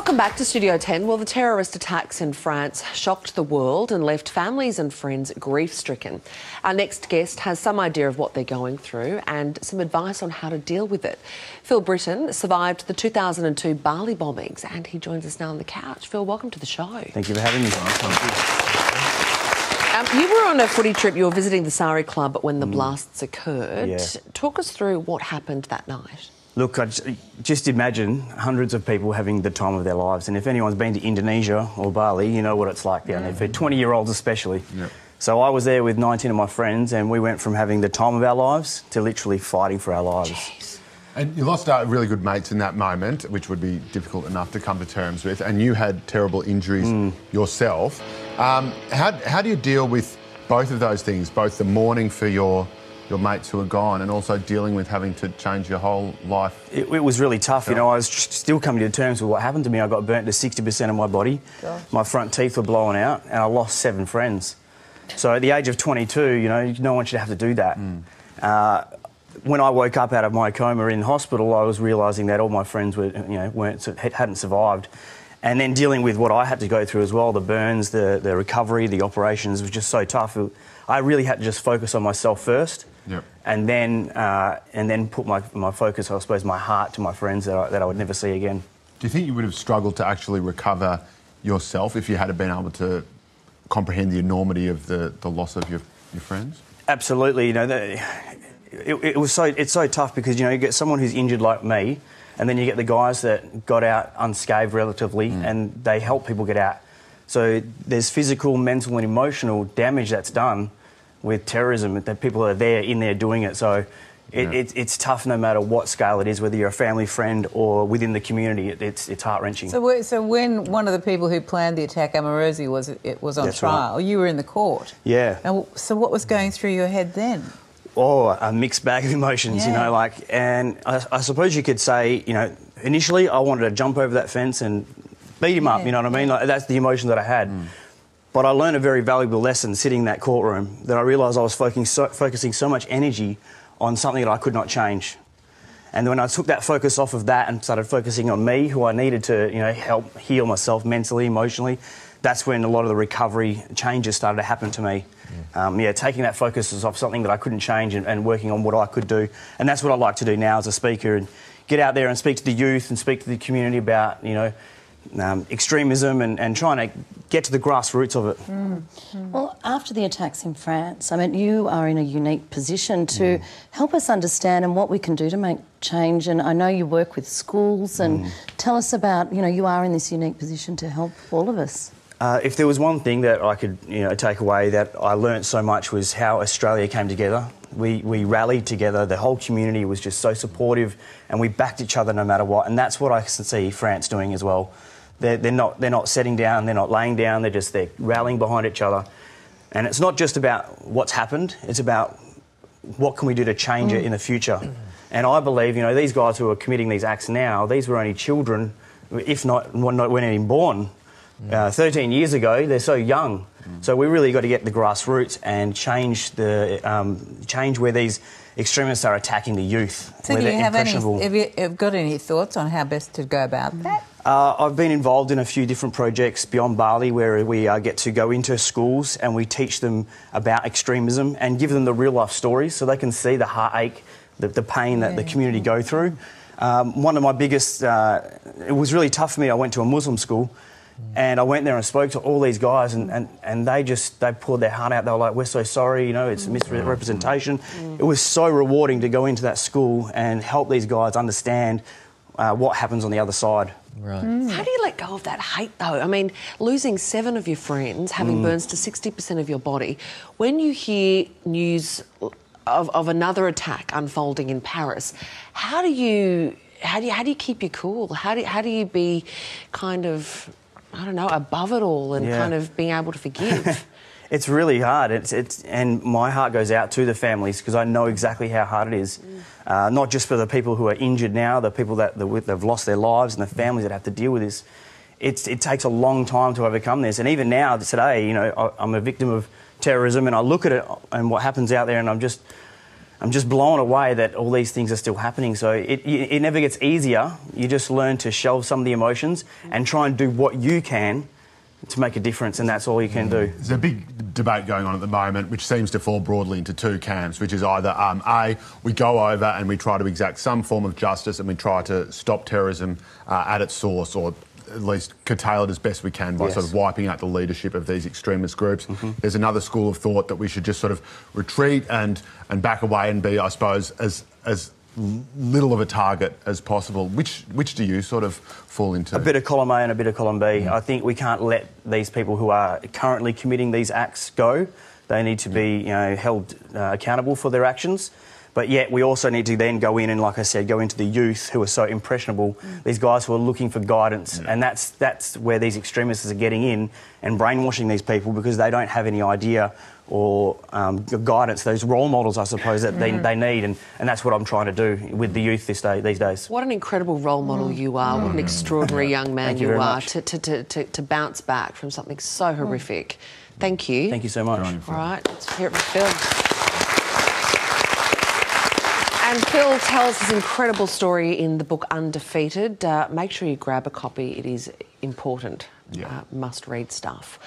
Welcome back to Studio 10. Well, the terrorist attacks in France shocked the world and left families and friends grief-stricken. Our next guest has some idea of what they're going through and some advice on how to deal with it. Phil Britten survived the 2002 Bali bombings and he joins us now on the couch. Phil, welcome to the show. Thank you for having me. You were on a footy trip. You were visiting the Sari Club when the blasts occurred. Yeah. Talk us through what happened that night. Look, just imagine hundreds of people having the time of their lives. And if anyone's been to Indonesia or Bali, you know what it's like down there, for 20-year-olds especially. Yep. So I was there with 19 of my friends and we went from having the time of our lives to literally fighting for our lives. Jeez. And you lost really good mates in that moment, which would be difficult enough to come to terms with, and you had terrible injuries yourself. How do you deal with both of those things, both the mourning for your mates who are gone and also dealing with having to change your whole life? It was really tough. You know, I was still coming to terms with what happened to me. I got burnt to 60% of my body. Gosh. My front teeth were blown out and I lost 7 friends. So at the age of 22, you know, no one should have to do that. When I woke up out of my coma in hospital, I was realising that all my friends were, hadn't survived. And then dealing with what I had to go through as well, the burns, the recovery, the operations, was just so tough. I really had to just focus on myself first. Yep. And then put my focus, I suppose, my heart to my friends that I would never see again. Do you think you would have struggled to actually recover yourself if you had been able to comprehend the enormity of the loss of your friends? Absolutely. You know, it's so tough because, you know, you get someone who's injured like me, and then you get the guys that got out unscathed relatively, and they help people get out. So there's physical, mental and emotional damage that's done with terrorism, that people are in there doing it. So it's tough no matter what scale it is, whether you're a family friend or within the community. It's heart-wrenching. So when one of the people who planned the attack, Amarosi, was on trial, right, you were in the court. Yeah. And so what was going through your head then? Oh, a mixed bag of emotions, you know, like, and I suppose you could say, you know, initially I wanted to jump over that fence and beat him up, you know what I mean? Like, that's the emotion that I had. But I learned a very valuable lesson sitting in that courtroom, that I realised I was focusing so much energy on something that I could not change. And when I took that focus off of that and started focusing on me, who I needed to, you know, help heal myself mentally, emotionally, that's when a lot of the recovery changes started to happen to me. Taking that focus off something that I couldn't change and working on what I could do. And that's what I like to do now as a speaker, and get out there and speak to the youth and speak to the community about, you know, extremism and trying to get to the grassroots of it. Well, after the attacks in France, I mean, you are in a unique position to help us understand and what we can do to make change. And I know you work with schools, and tell us about, you know, you are in this unique position to help all of us. If there was one thing that I could, you know, take away that I learnt so much, was how Australia came together. We rallied together. The whole community was just so supportive, and we backed each other no matter what. And that's what I can see France doing as well. They're not setting down. They're not laying down. They're rallying behind each other. And it's not just about what's happened. It's about what can we do to change it in the future. And I believe, you know, these guys who are committing these acts now, these were only children, if not weren't even born. 13 years ago, they're so young. So we really got to get the grassroots and change where these extremists are attacking the youth. So do you have you got any thoughts on how best to go about that? I've been involved in a few different projects beyond Bali, where we get to go into schools and we teach them about extremism and give them the real-life stories so they can see the heartache, the pain that the community go through. One of my biggest... it was really tough for me. I went to a Muslim school, and I went there and spoke to all these guys, and they poured their heart out. They were like, "We're so sorry, you know, it's misrepresentation." It was so rewarding to go into that school and help these guys understand what happens on the other side. Right. How do you let go of that hate, though? I mean, losing 7 of your friends, having burns to 60% of your body, when you hear news of another attack unfolding in Paris, how do you keep your cool? How do you be kind of, I don't know, above it all and kind of being able to forgive? It's really hard. And my heart goes out to the families, because I know exactly how hard it is. Not just for the people who are injured now, the people that have lost their lives, and the families that have to deal with this. It takes a long time to overcome this. And even now, today, you know, I'm a victim of terrorism, and I look at it and what happens out there, and I'm just blown away that all these things are still happening. So it never gets easier. You just learn to shelve some of the emotions and try and do what you can to make a difference, and that's all you can do. There's a big debate going on at the moment which seems to fall broadly into two camps, which is either A, we go over and we try to exact some form of justice and we try to stop terrorism at its source, or at least curtail it as best we can by sort of wiping out the leadership of these extremist groups. There's another school of thought that we should just sort of retreat and back away and be, I suppose, as little of a target as possible. Which do you sort of fall into? A bit of column A and a bit of column B. I think we can't let these people who are currently committing these acts go. They need to be, held accountable for their actions. But yet we also need to then go in and, like I said, go into the youth who are so impressionable, these guys who are looking for guidance. And that's where these extremists are getting in and brainwashing these people, because they don't have any idea or guidance, those role models, I suppose, that they need. And that's what I'm trying to do with the youth these days. What an incredible role model you are. What an extraordinary young man you are to bounce back from something so horrific. Thank you. Thank you so much. All right, let's hear it for Phil. And Phil tells his incredible story in the book Undefeated. Make sure you grab a copy. It is important, must-read stuff.